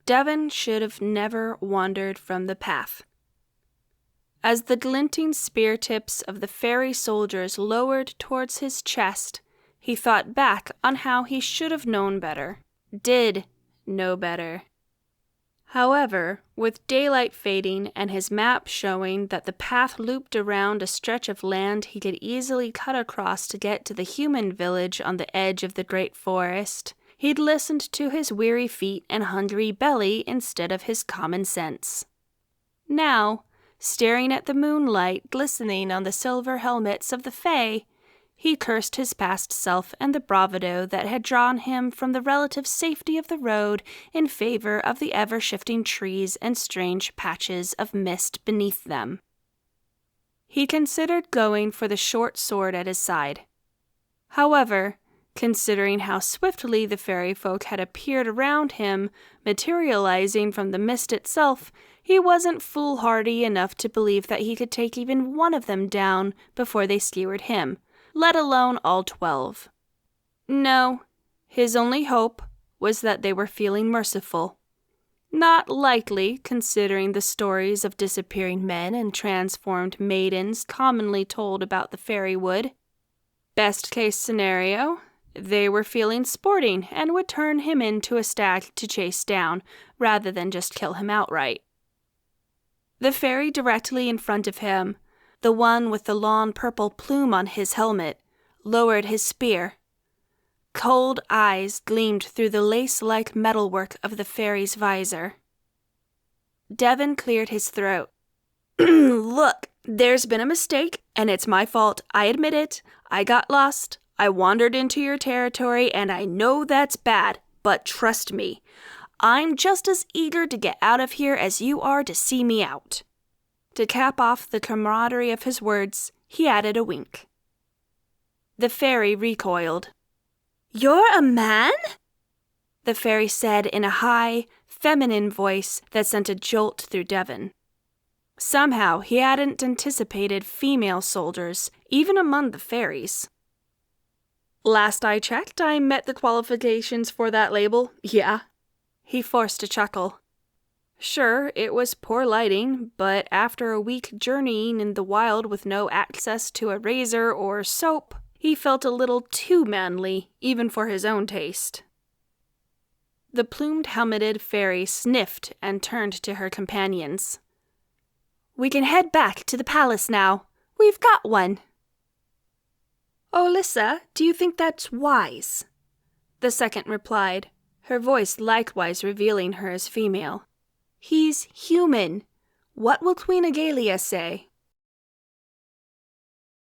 Devin should have never wandered from the path. As the glinting spear tips of the fairy soldiers lowered towards his chest, he thought back on how he should have known better, did know better. However, with daylight fading and his map showing that the path looped around a stretch of land he could easily cut across to get to the human village on the edge of the great forest, he'd listened to his weary feet and hungry belly instead of his common sense. Now, staring at the moonlight glistening on the silver helmets of the Fae, he cursed his past self and the bravado that had drawn him from the relative safety of the road in favor of the ever-shifting trees and strange patches of mist beneath them. He considered going for the short sword at his side. However, considering how swiftly the fairy folk had appeared around him, materializing from the mist itself, he wasn't foolhardy enough to believe that he could take even one of them down before they skewered him, let alone all 12. No, his only hope was that they were feeling merciful. Not likely, considering the stories of disappearing men and transformed maidens commonly told about the fairy wood. Best case scenario, they were feeling sporting and would turn him into a stag to chase down, rather than just kill him outright. The fairy directly in front of him, the one with the long purple plume on his helmet, lowered his spear. Cold eyes gleamed through the lace-like metalwork of the fairy's visor. Devin cleared his throat. Look, there's been a mistake, and it's my fault. I admit it. I got lost. I wandered into your territory, and I know that's bad, but trust me, I'm just as eager to get out of here as you are to see me out. To cap off the camaraderie of his words, he added a wink. The fairy recoiled. You're a man? The fairy said in a high, feminine voice that sent a jolt through Devin. Somehow he hadn't anticipated female soldiers, even among the fairies. Last I checked, I met the qualifications for that label, yeah. He forced a chuckle. Sure, it was poor lighting, but after a week journeying in the wild with no access to a razor or soap, he felt a little too manly, even for his own taste. The plumed helmeted fairy sniffed and turned to her companions. We can head back to the palace now. We've got one. Oh, Lissa, do you think that's wise? The second replied, her voice likewise revealing her as female. He's human. What will Queen Agalea say?